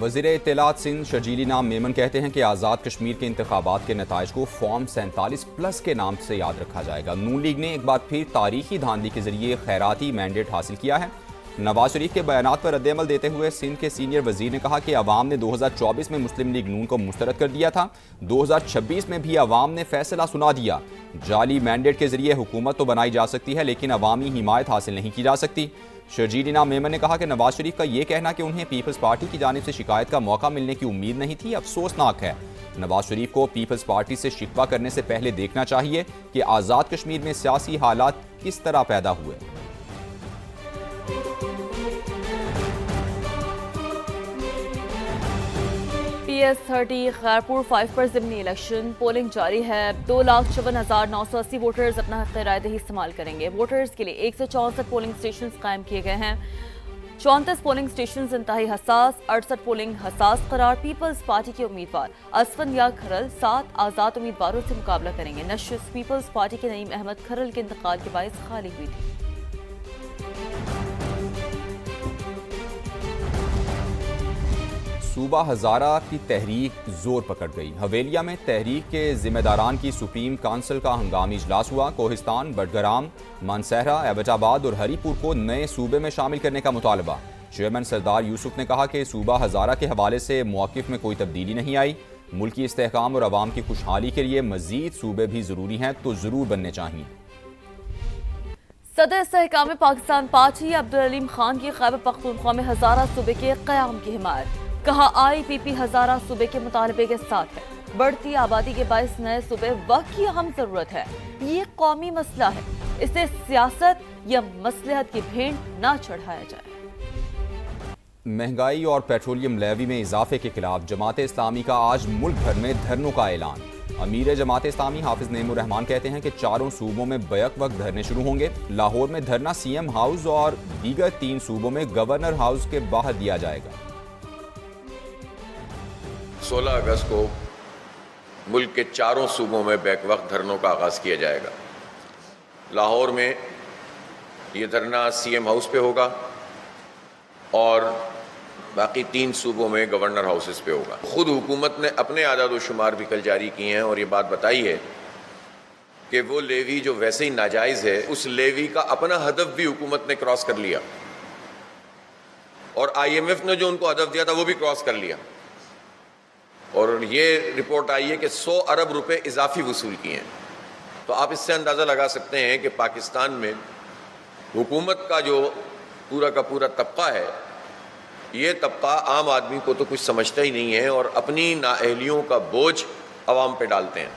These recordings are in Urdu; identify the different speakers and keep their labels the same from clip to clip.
Speaker 1: وزیر اطلاعات سندھ شرجیلی نام میمن کہتے ہیں کہ آزاد کشمیر کے انتخابات کے نتائج کو فارم 47+ کے نام سے یاد رکھا جائے گا۔ نون لیگ نے ایک بار پھر تاریخی دھاندلی کے ذریعے خیراتی مینڈیٹ حاصل کیا ہے۔ نواز شریف کے بیانات پر رد عمل دیتے ہوئے سندھ کے سینئر وزیر نے کہا کہ عوام نے 2024 میں مسلم لیگ نون کو مسترد کر دیا تھا، 2026 میں بھی عوام نے فیصلہ سنا دیا۔ جعلی مینڈیٹ کے ذریعے حکومت تو بنائی جا سکتی ہے لیکن عوامی حمایت حاصل نہیں کی جا سکتی۔ شرجیلی نام میمن نے کہا کہ نواز شریف کا یہ کہنا کہ انہیں پیپلز پارٹی کی جانب سے شکایت کا موقع ملنے کی امید نہیں تھی افسوسناک ہے۔ نواز شریف کو پیپلز پارٹی سے شکوہ کرنے سے پہلے دیکھنا چاہیے کہ آزاد کشمیر میں سیاسی حالات کس طرح پیدا ہوئے۔
Speaker 2: PS30 خیرپور 5 پر ضمنی الیکشن پولنگ جاری ہے۔ 2,54,980 ووٹرز اپنا حق رائے دہی استعمال کریں گے۔ ووٹرز کے لیے 164 پولنگ سٹیشنز قائم کیے گئے ہیں۔ 34 پولنگ سٹیشنز انتہائی حساس، 68 پولنگ حساس قرار۔ پیپلز پارٹی کے امیدوار اسفندیار کھرل 7 آزاد امیدواروں سے مقابلہ کریں گے۔ نشست پیپلز پارٹی کے نعیم احمد کھرل کے انتقال کے باعث خالی ہوئی تھی۔
Speaker 1: صوبہ ہزارہ کی تحریک زور پکڑ گئی۔ حویلیہ میں تحریک کے ذمہ داران کی سپریم کونسل کا ہنگامی اجلاس ہوا۔ کوہستان، بٹگرام، مانسہرہ، ایبٹ آباد اور ہری پور کو نئے صوبے میں شامل کرنے کا مطالبہ۔ چیئرمین سردار یوسف نے کہا کہ صوبہ ہزارہ کے حوالے سے موقف میں کوئی تبدیلی نہیں آئی۔ ملکی استحکام اور عوام کی خوشحالی کے لیے مزید صوبے بھی ضروری ہیں تو ضرور بننے چاہیے۔
Speaker 2: صدر استحکام پاکستان پارٹی عبدالعلیم خان کی خیبر پختونخوا میں ہزارہ صوبے کے قیام کی حمایت۔ کہا IPP ہزارہ صوبے کے مطالبے کے ساتھ ہے۔ بڑھتی آبادی کے باعث نئے صوبے وقت کی اہم ضرورت ہے۔ یہ قومی مسئلہ ہے، اسے سیاست یا مصلحت کی بھینٹ نہ چڑھایا جائے۔
Speaker 1: مہنگائی اور پیٹرولیم لیوی میں اضافے کے خلاف جماعت اسلامی کا آج ملک بھر میں دھرنوں کا اعلان۔ امیر جماعت اسلامی حافظ نعیم الرحمان کہتے ہیں کہ 4 صوبوں میں بیک وقت دھرنے شروع ہوں گے۔ لاہور میں دھرنا CM ہاؤس اور دیگر 3 صوبوں میں گورنر ہاؤس کے باہر دیا جائے گا۔
Speaker 3: 16 اگست کو ملک کے 4 صوبوں میں بیک وقت دھرنوں کا آغاز کیا جائے گا۔ لاہور میں یہ دھرنا CM ہاؤس پہ ہوگا اور باقی 3 صوبوں میں گورنر ہاؤسز پہ ہوگا۔ خود حکومت نے اپنے اعداد و شمار بھی کل جاری کیے ہیں اور یہ بات بتائی ہے کہ وہ لیوی جو ویسے ہی ناجائز ہے، اس لیوی کا اپنا ہدف بھی حکومت نے کراس کر لیا اور IMF نے جو ان کو ہدف دیا تھا وہ بھی کراس کر لیا، اور یہ رپورٹ آئی ہے کہ 100 ارب روپے اضافی وصول کیے ہیں۔ تو آپ اس سے اندازہ لگا سکتے ہیں کہ پاکستان میں حکومت کا جو پورا کا پورا طبقہ ہے، یہ طبقہ عام آدمی کو تو کچھ سمجھتا ہی نہیں ہے اور اپنی نااہلیوں کا بوجھ عوام پہ ڈالتے ہیں۔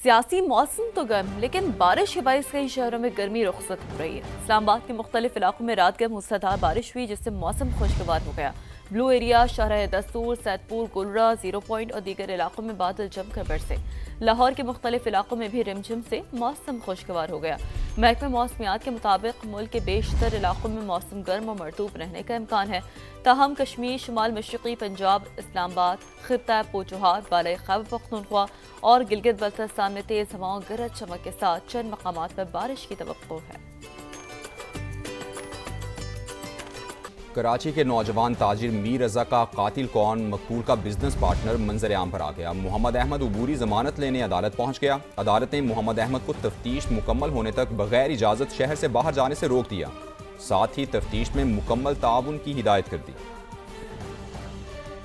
Speaker 2: سیاسی موسم تو گرم، لیکن بارش کے باعث کئی شہروں میں گرمی رخصت ہو رہی ہے۔ اسلام آباد کے مختلف علاقوں میں رات گئے موسلادھار بارش ہوئی جس سے موسم خوشگوار ہو گیا۔ بلو ایریا، شاہراہ دستور، سید پور، گلرا، 0 پوائنٹ اور دیگر علاقوں میں بادل جم کر برسے۔ لاہور کے مختلف علاقوں میں بھی رمجھم سے موسم خوشگوار ہو گیا۔ محکمہ موسمیات کے مطابق ملک کے بیشتر علاقوں میں موسم گرم اور مرطوب رہنے کا امکان ہے، تاہم کشمیر، شمال مشرقی پنجاب، اسلام آباد، خطہ پوچوہار، بالائی خیبر پختونخوا اور گلگت بلتستان میں تیز ہواؤں گرج چمک کے ساتھ چند مقامات پر بارش کی توقع ہے۔
Speaker 1: کراچی کے نوجوان تاجر میر رضا کا قاتل کون، مقتول کا بزنس پارٹنر منظر عام پر آ گیا۔ محمد احمد عبوری ضمانت لینے عدالت پہنچ گیا۔ عدالت نے محمد احمد کو تفتیش مکمل ہونے تک بغیر اجازت شہر سے باہر جانے سے روک دیا، ساتھ ہی تفتیش میں مکمل تعاون کی ہدایت کر دی۔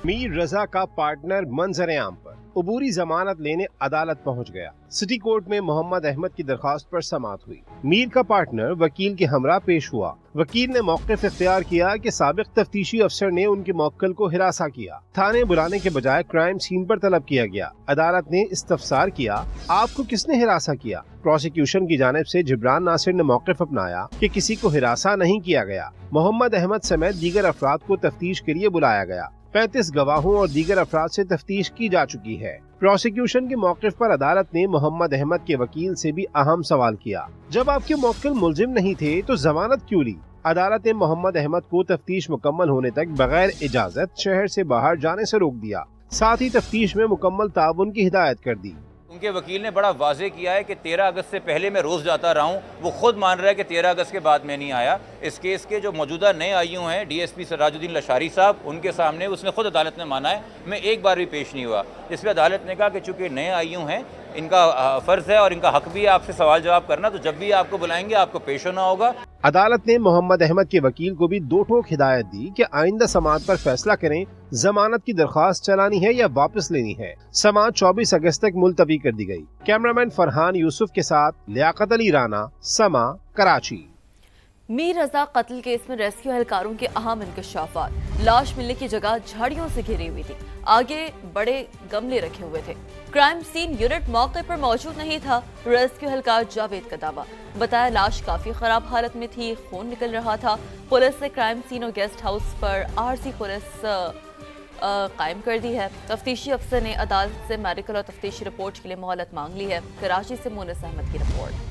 Speaker 4: میر رضا کا پارٹنر منظر عام پر عبوری ضمانت لینے عدالت پہنچ گیا۔ سٹی کورٹ میں محمد احمد کی درخواست پر سماعت ہوئی۔ میر کا پارٹنر وکیل کے ہمراہ پیش ہوا۔ وکیل نے موقف اختیار کیا کہ سابق تفتیشی افسر نے ان کے موکل کو ہراساں کیا، تھانے بلانے کے بجائے کرائم سین پر طلب کیا گیا۔ عدالت نے استفسار کیا، آپ کو کس نے ہراساں کیا؟ پروسیکیوشن کی جانب سے جبران ناصر نے موقف اپنایا کہ کسی کو ہراساں نہیں کیا گیا۔ محمد احمد سمیت دیگر افراد کو تفتیش کے لیے بلایا گیا۔ 35 گواہوں اور دیگر افراد سے تفتیش کی جا چکی ہے۔ پروسیکیوشن کے موقف پر عدالت نے محمد احمد کے وکیل سے بھی اہم سوال کیا، جب آپ کے موکل ملزم نہیں تھے تو ضمانت کیوں لی؟ عدالت نے محمد احمد کو تفتیش مکمل ہونے تک بغیر اجازت شہر سے باہر جانے سے روک دیا، ساتھ ہی تفتیش میں مکمل تعاون کی ہدایت کر دی۔
Speaker 5: ان کے وکیل نے بڑا واضح کیا ہے کہ 13 اگست سے پہلے میں روز جاتا رہا ہوں. وہ خود مان رہا ہے کہ 13 اگست کے بعد میں نہیں آیا. اس کیس کے جو موجودہ نئے آئی یو ہیں D S P Siraj uddin Lashari صاحب, ان کے سامنے اس نے خود عدالت میں مانا ہے میں ایک بار بھی پیش نہیں ہوا. اس پہ عدالت نے کہا کہ چونکہ نئے آئی یو ہیں ان کا فرض ہے اور ان کا حق بھی ہے آپ سے سوال جواب کرنا, تو جب بھی آپ کو بلائیں گے آپ کو پیش ہونا ہوگا.
Speaker 4: عدالت نے محمد احمد کے وکیل کو بھی 2 ٹوک ہدایت دی کہ آئندہ سماعت پر فیصلہ کریں ضمانت کی درخواست چلانی ہے یا واپس لینی ہے. سماعت 24 اگست تک ملتوی کر دی گئی. کیمرامین فرحان یوسف کے ساتھ لیاقت علی رانا, سما, کراچی.
Speaker 2: میر رضا قتل کیس میں ریسکیو اہلکاروں کے اہم انکشافات. لاش ملنے کی جگہ جھاڑیوں سے گھری ہوئی تھی, آگے بڑے گملے رکھے ہوئے تھے. کرائم سین یونٹ موقع پر موجود نہیں تھا. ریسکیو اہلکار جاوید کا دعویٰ, بتایا لاش کافی خراب حالت میں تھی, خون نکل رہا تھا. پولیس نے کرائم سین اور گیسٹ ہاؤس پر عارضی پولیس قائم کر دی ہے. تفتیشی افسر نے عدالت سے میڈیکل اور تفتیشی رپورٹ کے لیے مہلت مانگ لی ہے. کراچی سے مونس احمد کی رپورٹ.